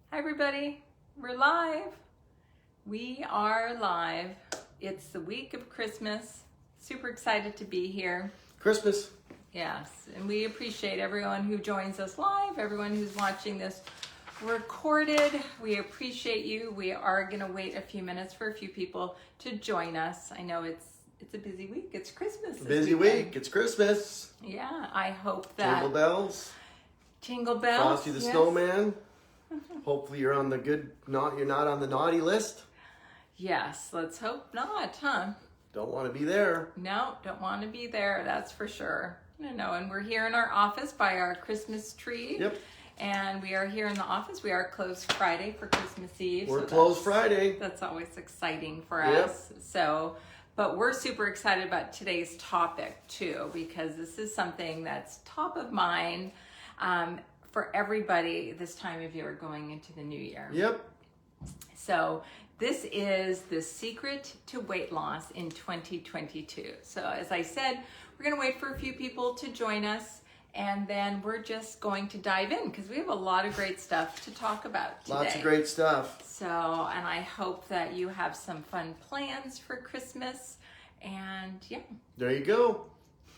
Hi everybody, we're live. We are live. It's the week of Christmas. Super excited to be here. Christmas. Yes, and we appreciate everyone who joins us live, everyone who's watching this recorded. We appreciate you. We are going to wait a few minutes for a few people to join us. I know it's a busy week. It's Christmas. Busy week. It's Christmas. Yeah, I hope that. Jingle bells. Jingle bells. Frosty the Snowman. Hopefully you're on the good, you're not on the naughty list. Yes, let's hope not, huh? Don't want to be there. No, don't want to be there, that's for sure. No, and we're here in our office by our Christmas tree. Yep. And we are here in the office. We are closed Friday for Christmas Eve. We're closed Friday. That's always exciting for Yep. us. So, but we're super excited about today's topic too, because this is something that's top of mind for everybody this time of year going into the new year. Yep. So this is the secret to weight loss in 2022. So as I said, we're going to wait for a few people to join us, and then we're just going to dive in because we have a lot of great stuff to talk about today. Lots of great stuff. So, and I hope that you have some fun plans for Christmas, and yeah. There you go.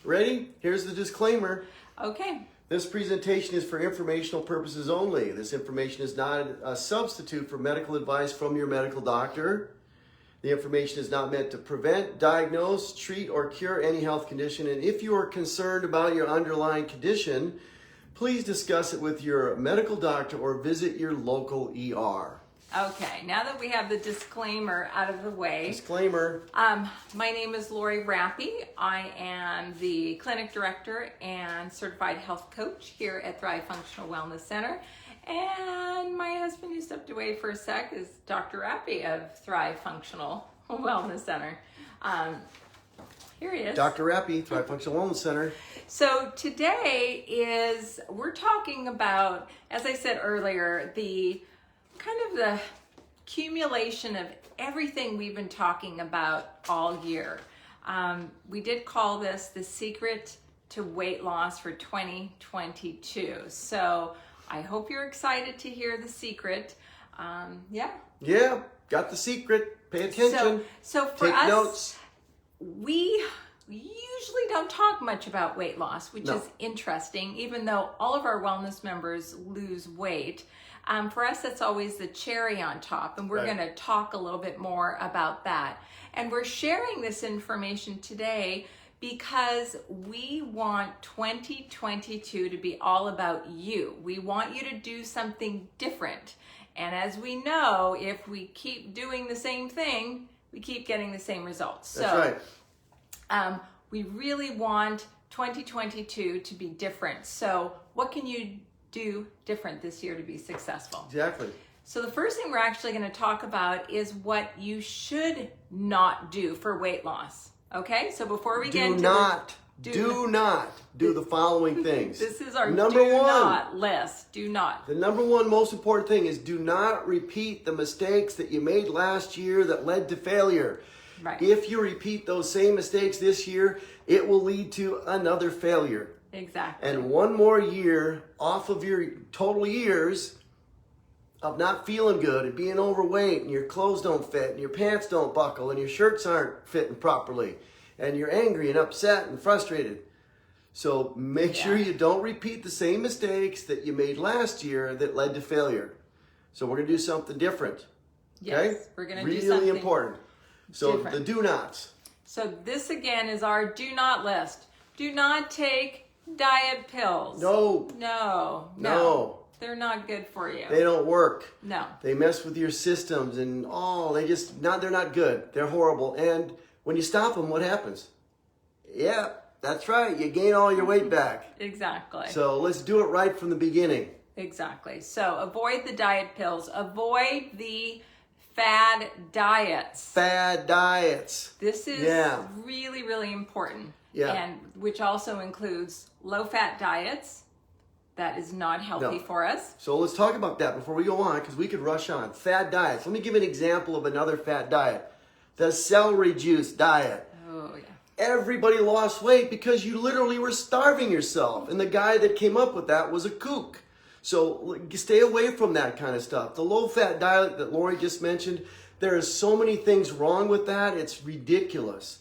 Ready? Here's the disclaimer. Okay. This presentation is for informational purposes only. This information is not a substitute for medical advice from your medical doctor. The information is not meant to prevent, diagnose, treat, or cure any health condition. And if you are concerned about your underlying condition, please discuss it with your medical doctor or visit your local ER. Okay, now that we have the disclaimer out of the way. Disclaimer. My name is Lori Rappy. I am the clinic director and certified health coach here at Thrive Functional Wellness Center. And my husband, who stepped away for a sec, is Dr. Rappy of Thrive Functional Wellness Center. Here he is. Dr. Rappy, Thrive Functional Wellness Center. So today we're talking about, as I said earlier, the accumulation of everything we've been talking about all year. We did call this the secret to weight loss for 2022. So I hope you're excited to hear the secret. Yeah, got the secret. Pay attention. So for Take us, notes. we usually don't talk much about weight loss, which is interesting, even though all of our wellness members lose weight. For us, that's always the cherry on top, and we're going to talk a little bit more about that. And we're sharing this information today because we want 2022 to be all about you. We want you to do something different. And as we know, if we keep doing the same thing, we keep getting the same results. That's right. We really want 2022 to be different. So what can you do different this year to be successful? Exactly. So the first thing we're actually going to talk about is what you should not do for weight loss. Okay? So before we get into do not do the following things. This is our number do one not list. Do not. The number one most important thing is do not repeat the mistakes that you made last year that led to failure. Right. If you repeat those same mistakes this year, it will lead to another failure. Exactly. And one more year off of your total years of not feeling good and being overweight and your clothes don't fit and your pants don't buckle and your shirts aren't fitting properly and you're angry and upset and frustrated. So make sure you don't repeat the same mistakes that you made last year that led to failure. So we're going to do something different. Okay? Yes, we're going to do something really important. So different. The do nots. So this again is our do not list. Do not take diet pills. No. They're not good for you. They don't work. No. They mess with your systems and they're not good. They're horrible. And when you stop them, what happens? Yeah, that's right. You gain all your weight back. Exactly. So let's do it right from the beginning. Exactly. So avoid the diet pills. Avoid the fad diets. Fad diets. This is really, really important. Yeah. And which also includes low-fat diets. That is not healthy for us. So let's talk about that before we go on, because we could rush on. Fad diets. Let me give an example of another fad diet. The celery juice diet. Oh, yeah. Everybody lost weight because you literally were starving yourself. And the guy that came up with that was a kook. So stay away from that kind of stuff. The low-fat diet that Lori just mentioned, there is so many things wrong with that. It's ridiculous.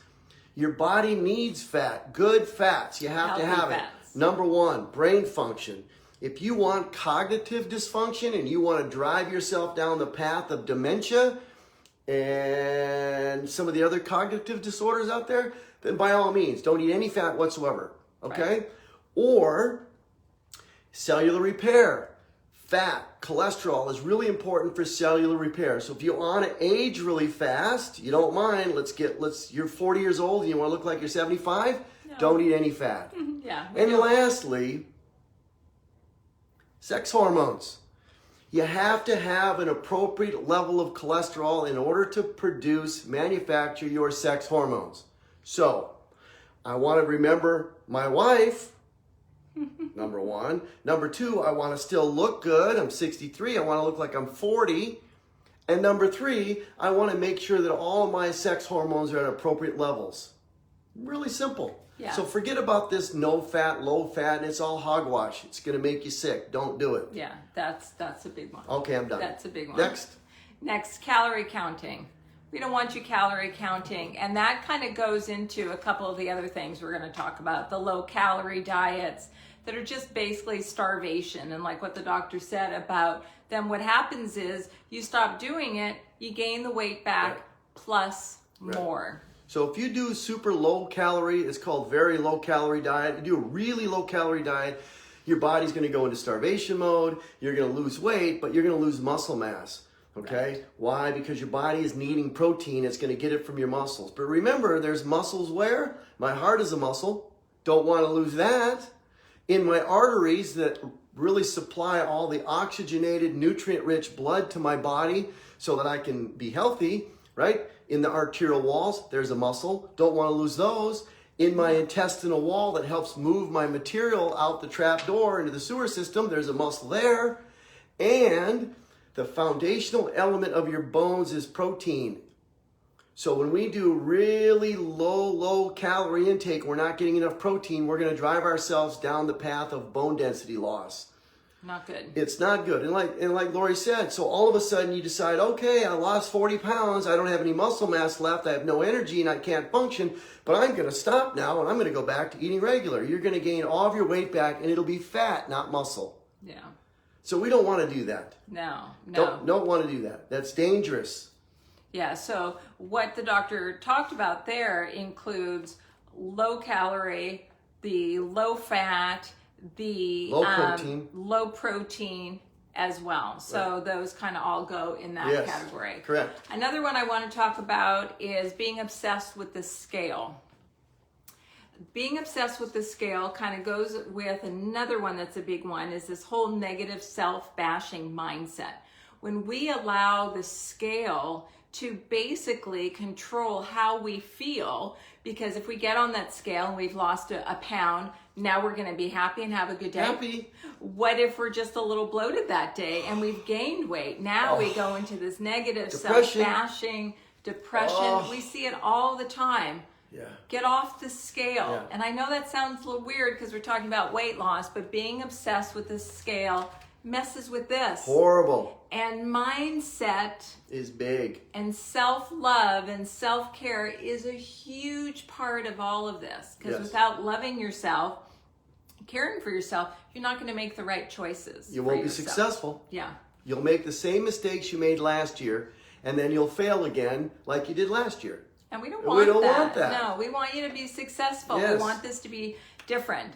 Your body needs fat, good fats. You have to have it. Number one, brain function. If you want cognitive dysfunction and you want to drive yourself down the path of dementia and some of the other cognitive disorders out there, then by all means, don't eat any fat whatsoever, okay? Right. Or cellular repair. Fat, cholesterol is really important for cellular repair. So if you want to age really fast, you don't mind, you're 40 years old and you want to look like you're 75, don't eat any fat. Yeah. And lastly, sex hormones. You have to have an appropriate level of cholesterol in order to manufacture your sex hormones. So, I want to remember my wife, number one. Number two, I want to still look good. I'm 63. I want to look like I'm 40. And number three, I want to make sure that all of my sex hormones are at appropriate levels. Really simple. Yeah. So forget about this no fat, low fat, and it's all hogwash. It's going to make you sick. Don't do it. Yeah, that's a big one. Okay, I'm done. That's a big one. Next, calorie counting. We don't want you calorie counting, and that kind of goes into a couple of the other things we're going to talk about. The low calorie diets that are just basically starvation, and like what the doctor said about them, what happens is you stop doing it, you gain the weight back plus more. So if you do super low calorie, it's called very low calorie diet. You do a really low calorie diet, your body's going to go into starvation mode. You're going to lose weight, but you're going to lose muscle mass. Okay? Right. Why? Because your body is needing protein. It's going to get it from your muscles. But remember, there's muscles where? My heart is a muscle. Don't want to lose that. In my arteries that really supply all the oxygenated, nutrient-rich blood to my body so that I can be healthy, right? In the arterial walls, there's a muscle. Don't want to lose those. In my intestinal wall that helps move my material out the trap door into the sewer system, there's a muscle there. And the foundational element of your bones is protein. So when we do really low calorie intake, we're not getting enough protein, we're going to drive ourselves down the path of bone density loss. Not good. It's not good. And like Lori said, so all of a sudden you decide, okay, I lost 40 pounds, I don't have any muscle mass left, I have no energy and I can't function, but I'm going to stop now and I'm going to go back to eating regular. You're going to gain all of your weight back and it'll be fat, not muscle. Yeah. So we don't want to do that. No. Don't want to do that. That's dangerous. Yeah, so what the doctor talked about there includes low calorie, the low fat, the low protein as well. So those kind of all go in that category. Correct. Another one I want to talk about is being obsessed with the scale. Being obsessed with the scale kind of goes with another one that's a big one, is this whole negative self-bashing mindset. When we allow the scale to basically control how we feel, because if we get on that scale and we've lost a pound, now we're going to be happy and have a good day. Happy. What if we're just a little bloated that day and we've gained weight? Now we go into this negative self-bashing, depression. We see it all the time. Yeah. Get off the scale. Yeah. And I know that sounds a little weird because we're talking about weight loss, but being obsessed with the scale messes with this. Horrible. And mindset is big. And self-love and self-care is a huge part of all of this. Because without loving yourself, caring for yourself, you're not going to make the right choices. You won't be successful. Yeah. You'll make the same mistakes you made last year, and then you'll fail again like you did last year. And we don't want that. No, we want you to be successful. Yes. We want this to be different.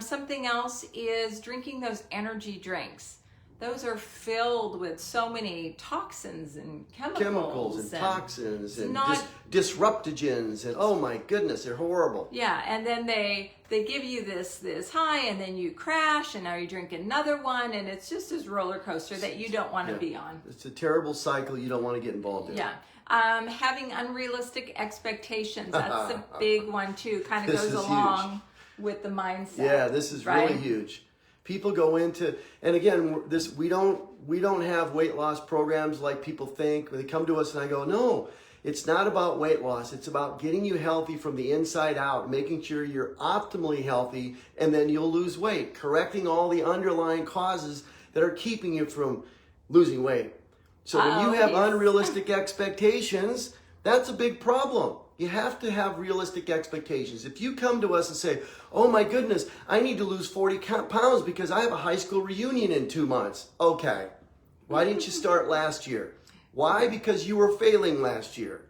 Something else is drinking those energy drinks. Those are filled with so many toxins and chemicals and toxins and disruptogens and oh my goodness, they're horrible. Yeah, and then they give you this high and then you crash and now you drink another one and it's just this roller coaster that you don't want to be on. It's a terrible cycle you don't want to get involved in. Yeah. Having unrealistic expectations, that's a big one too. Kind of goes along with the mindset. Yeah, this is really huge. People go into, and again, we don't have weight loss programs like people think. They come to us and I go, no, It's not about weight loss. It's about getting you healthy from the inside out, making sure you're optimally healthy, and then you'll lose weight, correcting all the underlying causes that are keeping you from losing weight. So when you have unrealistic expectations, that's a big problem. You have to have realistic expectations. If you come to us and say, oh my goodness, I need to lose 40 pounds because I have a high school reunion in 2 months. Okay, why didn't you start last year? Why? Because you were failing last year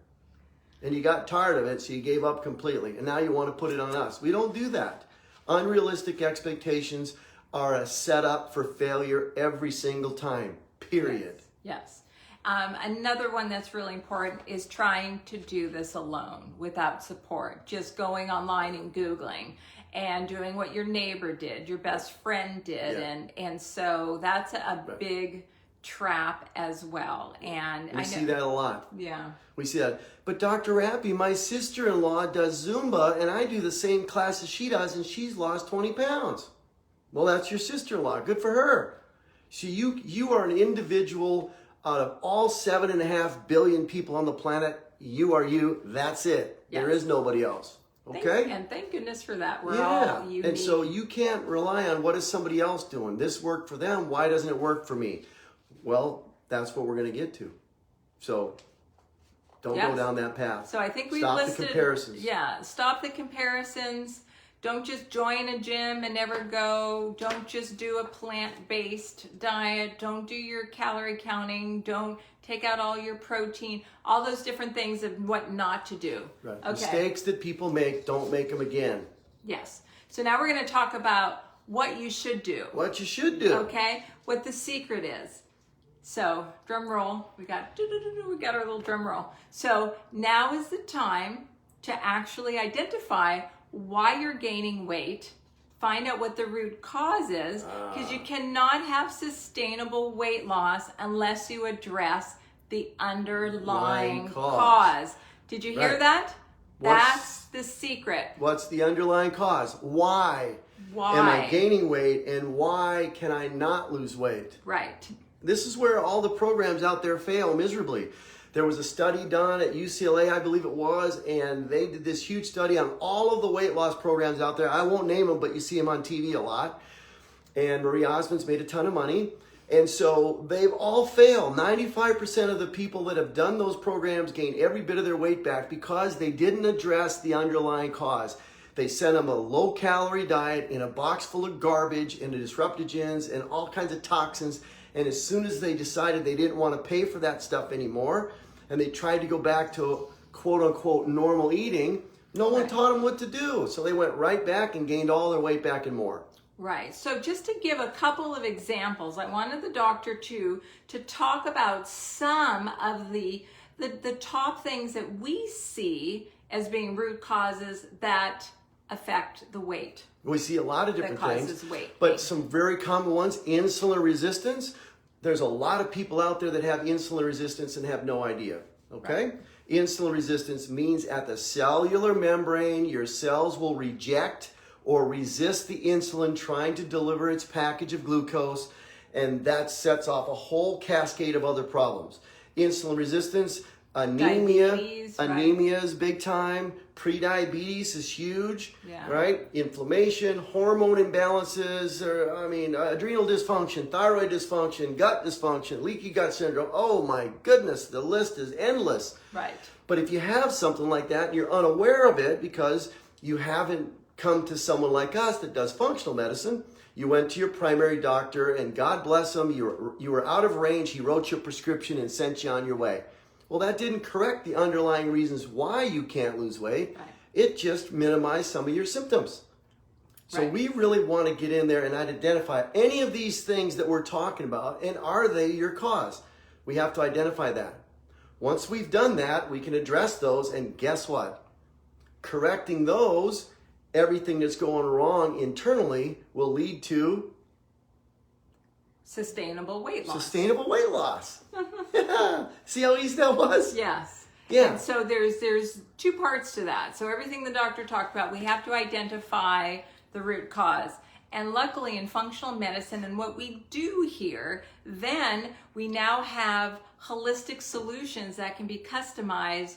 and you got tired of it, so you gave up completely. And now you want to put it on us. We don't do that. Unrealistic expectations are a setup for failure every single time, period. Yes. Another one that's really important is trying to do this alone without support. Just going online and Googling and doing what your neighbor did, your best friend did. And so that's a big trap as well. And we see that a lot. Yeah. We see that. But Dr. Rappy, my sister-in-law does Zumba and I do the same class as she does and she's lost 20 pounds. Well, that's your sister-in-law. Good for her. So you are an individual out of all 7.5 billion people on the planet. You are you. That's it. Yes. There is nobody else. Okay? And thank goodness for that. We're all unique. And so you can't rely on what is somebody else doing. This worked for them. Why doesn't it work for me? Well, that's what we're going to get to. So don't go down that path. So I think we've listed... Stop the comparisons. Yeah, stop the comparisons. Don't just join a gym and never go. Don't just do a plant-based diet. Don't do your calorie counting. Don't take out all your protein. All those different things of what not to do. Right. Okay. Mistakes that people make, don't make them again. Yes. So now we're going to talk about what you should do. What you should do. Okay. What the secret is. So drum roll. We got our little drum roll. So now is the time to actually identify why you're gaining weight, find out what the root cause is, because you cannot have sustainable weight loss unless you address the underlying cause. Did you hear that? That's the secret. What's the underlying cause? Why am I gaining weight and why can I not lose weight? Right. This is where all the programs out there fail miserably. There was a study done at UCLA, I believe it was, and they did this huge study on all of the weight loss programs out there. I won't name them, but you see them on TV a lot. And Marie Osmond's made a ton of money. And so they've all failed. 95% of the people that have done those programs gained every bit of their weight back because they didn't address the underlying cause. They sent them a low-calorie diet in a box full of garbage and disruptogens and all kinds of toxins. And as soon as they decided they didn't want to pay for that stuff anymore, and they tried to go back to quote-unquote normal eating, no one taught them what to do. So they went right back and gained all their weight back and more. Right. So just to give a couple of examples, I wanted the doctor to talk about some of the top things that we see as being root causes that affect the weight. We see a lot of different things, weight but some very common ones, insulin resistance. There's a lot of people out there that have insulin resistance and have no idea, okay? Right. Insulin resistance means at the cellular membrane, your cells will reject or resist the insulin trying to deliver its package of glucose, and that sets off a whole cascade of other problems. Insulin resistance, anemia is big time. Prediabetes is huge, right? Inflammation, hormone imbalances, adrenal dysfunction, thyroid dysfunction, gut dysfunction, leaky gut syndrome. Oh my goodness, the list is endless. Right. But if you have something like that and you're unaware of it because you haven't come to someone like us that does functional medicine, you went to your primary doctor and God bless him, you were out of range, he wrote you a prescription and sent you on your way. Well, that didn't correct the underlying reasons why you can't lose weight. Right. It just minimized some of your symptoms. So we really want to get in there and identify any of these things that we're talking about, and are they your cause? We have to identify that. Once we've done that, we can address those, and guess what? Correcting those, everything that's going wrong internally will lead to sustainable weight loss. Sustainable weight loss. See how easy that was? Yes. Yeah. And so there's two parts to that. So everything the doctor talked about, we have to identify the root cause. And luckily in functional medicine and what we do here, then we now have holistic solutions that can be customized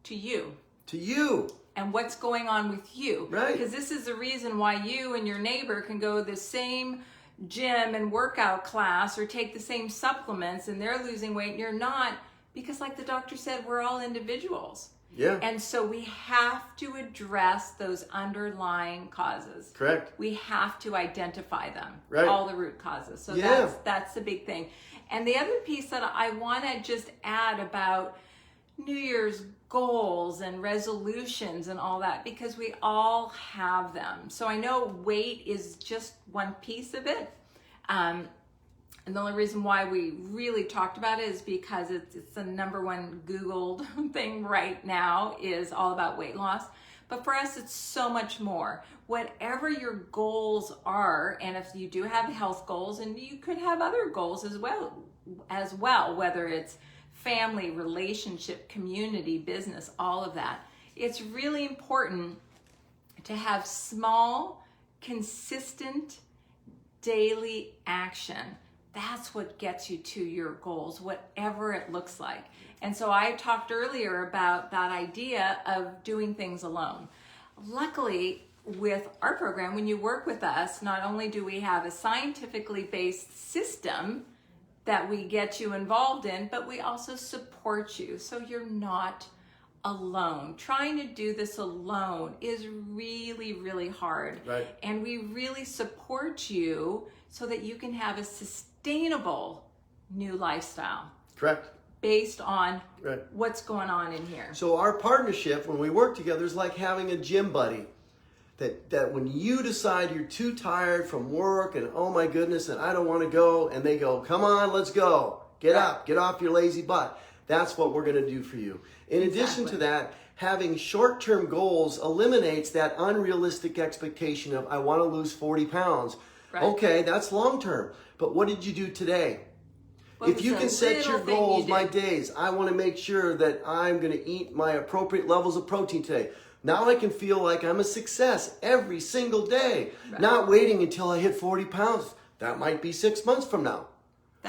to you. To you. And what's going on with you. Right. Because this is the reason why you and your neighbor can go to the same gym and workout class or take the same supplements and they're losing weight and you're not, because like the doctor said, we're all individuals. Yeah. And so we have to address those underlying causes. Correct. We have to identify them. Right. All the root causes. So Yeah. that's the big thing. And the other piece that I want to just add about New Year's goals and resolutions and all that, because we all have them. So I know weight is just one piece of it. And the only reason why we really talked about it is because it's the number one Googled thing right now is all about weight loss. But for us, it's so much more. Whatever your goals are, and if you do have health goals, and you could have other goals as well, whether it's family, relationship, community, business, all of that. It's really important to have small, consistent, daily action. That's what gets you to your goals, whatever it looks like. And so I talked earlier about that idea of doing things alone. Luckily, with our program, when you work with us, not only do we have a scientifically based system that we get you involved in, but we also support you. So you're not alone. Trying to do this alone is really, really hard. Right. And we really support you so that you can have a sustainable new lifestyle. Correct. Based on Right. what's going on in here. So our partnership, when we work together, is like having a gym buddy. That when you decide you're too tired from work and oh my goodness, and I don't want to go, and they go, come on, let's go. Get up, get off your lazy butt. That's what we're going to do for you. In addition to that, having short-term goals eliminates that unrealistic expectation of I want to lose 40 pounds. Right. Okay, that's long-term. But what did you do today? What If was you the can set your little thing goals you by did? days, I want to make sure that I'm going to eat my appropriate levels of protein today. Now I can feel like I'm a success every single day, Right. not waiting until I hit 40 pounds. That might be 6 months from now.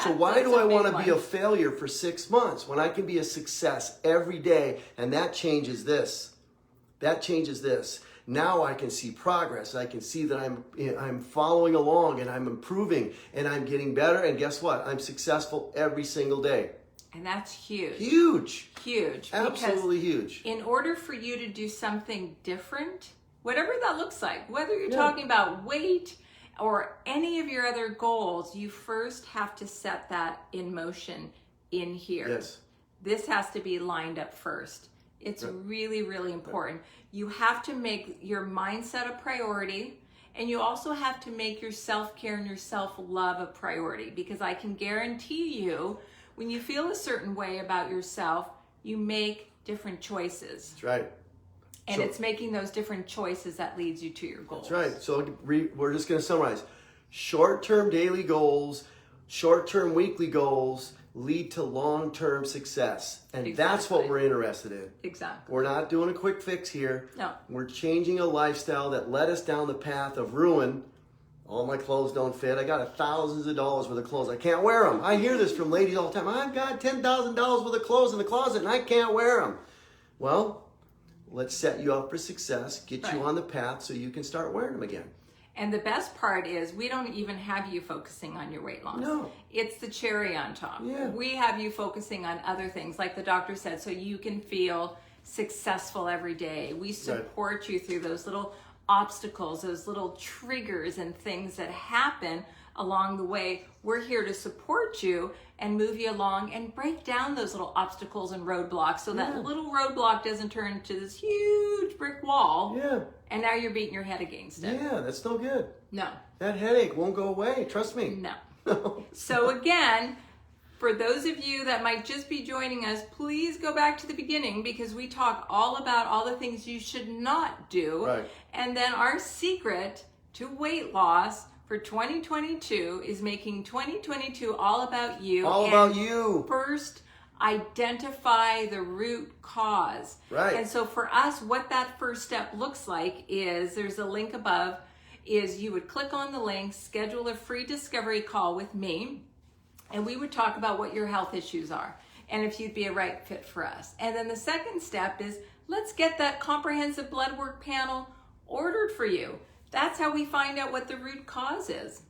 So why That's do I a big want to be a one. failure for 6 months when I can be a success every day? And that changes this. That changes this. Now I can see progress. I can see that I'm following along and I'm improving and I'm getting better. And guess what? I'm successful every single day. And that's huge. Huge. Huge. Absolutely huge. In order for you to do something different, whatever that looks like, whether you're Yeah. talking about weight or any of your other goals, you first have to set that in motion in here. Yes. This has to be lined up first. It's really, really important. You have to make your mindset a priority, and you also have to make your self-care and your self-love a priority, because I can guarantee you, when you feel a certain way about yourself, you make different choices. That's right. And So- it's making those different choices that leads you to your goals. That's right. So we're just going to summarize. Short-term daily goals, short-term weekly goals lead to long-term success. And that's what Exactly. we're interested in. Exactly. We're not doing a quick fix here. No. We're changing a lifestyle that led us down the path of ruin. All my clothes don't fit. I got thousands of dollars worth of clothes. I can't wear them. I hear this from ladies all the time. I've got $10,000 worth of clothes in the closet and I can't wear them. Well, let's set you up for success, get you Right. on the path so you can start wearing them again. And the best part is we don't even have you focusing on your weight loss. No. It's the cherry on top. Yeah. We have you focusing on other things, like the doctor said, so you can feel successful every day. We support you through those little obstacles, those little triggers and things that happen along the way. We're here to support you and move you along and break down those little obstacles and roadblocks so that little roadblock doesn't turn into this huge brick wall. Yeah. And now you're beating your head against it. Yeah, that's no good. No. That headache won't go away. Trust me. No. So again, for those of you that might just be joining us, please go back to the beginning, because we talk all about all the things you should not do. Right. And then our secret to weight loss for 2022 is making 2022 all about you. All And about you. First, identify the root cause. Right. And so for us, what that first step looks like is, there's a link above. is you would click on the link, schedule a free discovery call with me, and we would talk about what your health issues are and if you'd be a right fit for us. And then the second step is let's get that comprehensive blood work panel ordered for you. That's how we find out what the root cause is.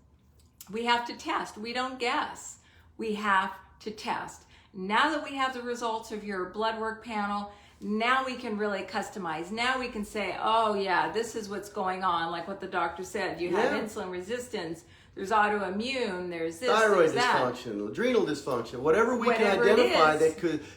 We have to test. We don't guess. We have to test. Now that we have the results of your blood work panel, now we can really customize. Now we can say, oh yeah, this is what's going on, like what the doctor said. You have insulin resistance, there's autoimmune, there's this, thyroid there's that. dysfunction, adrenal dysfunction, whatever we can identify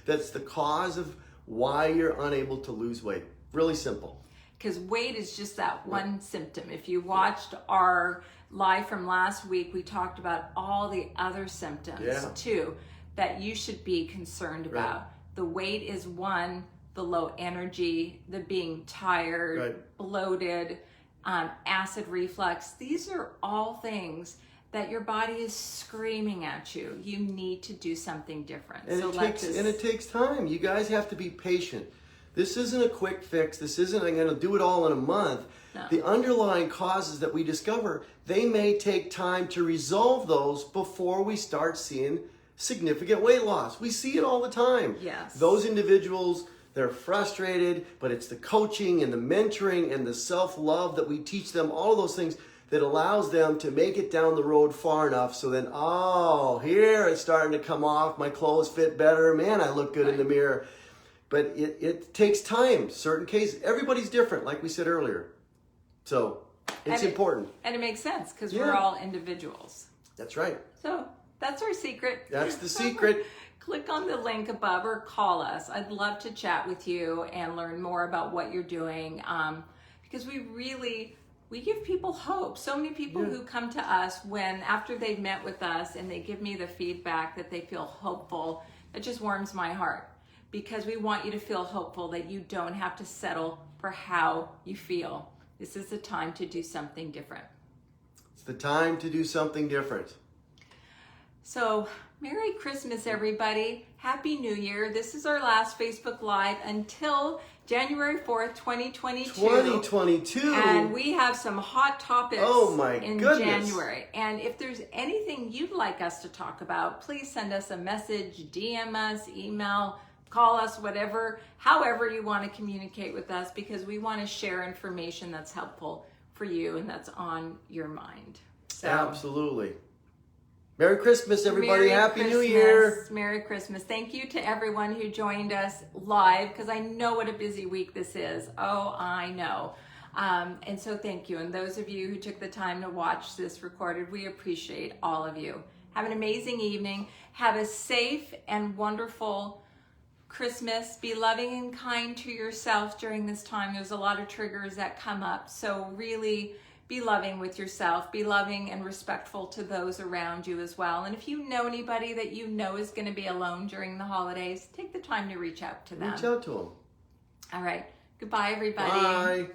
that's the cause of why you're unable to lose weight. Really simple. Because weight is just that one symptom. If you watched our live from last week, we talked about all the other symptoms too that you should be concerned about. The weight is one, the low energy, the being tired, bloated, acid reflux. These are all things that your body is screaming at you. You need to do something different. And, it takes time. You guys have to be patient. This isn't a quick fix. This isn't, I'm going to do it all in a month. No. The underlying causes that we discover, they may take time to resolve those before we start seeing significant weight loss. We see it all the time. Yes. Those individuals, they're frustrated, but it's the coaching and the mentoring and the self-love that we teach them, all of those things that allows them to make it down the road far enough so then, oh, here it's starting to come off, my clothes fit better, man, I look good in the mirror. But it takes time. Certain cases, everybody's different, like we said earlier. So it's important. And it makes sense because we're all individuals. That's right. So that's our secret. That's the secret. Click on the link above or call us. I'd love to chat with you and learn more about what you're doing because we give people hope. So many people who come to us after they've met with us and they give me the feedback that they feel hopeful, it just warms my heart. Because we want you to feel hopeful that you don't have to settle for how you feel. This is the time to do something different. It's the time to do something different. So, Merry Christmas, everybody. Happy New Year. This is our last Facebook Live until January 4th, 2022. 2022. And we have some hot topics in January. And if there's anything you'd like us to talk about, please send us a message, DM us, email, call us, however you want to communicate with us, because we want to share information that's helpful for you and that's on your mind. So, absolutely. Merry Christmas, everybody. Happy New Year. Merry Christmas. Thank you to everyone who joined us live, because I know what a busy week this is. Oh, I know. And so thank you. And those of you who took the time to watch this recorded, we appreciate all of you. Have an amazing evening. Have a safe and wonderful Christmas. Be loving and kind to yourself during this time. There's a lot of triggers that come up. So really be loving with yourself. Be loving and respectful to those around you as well. And if you know anybody that you know is going to be alone during the holidays, take the time to reach out to them. Reach out to them. All right. Goodbye, everybody. Bye.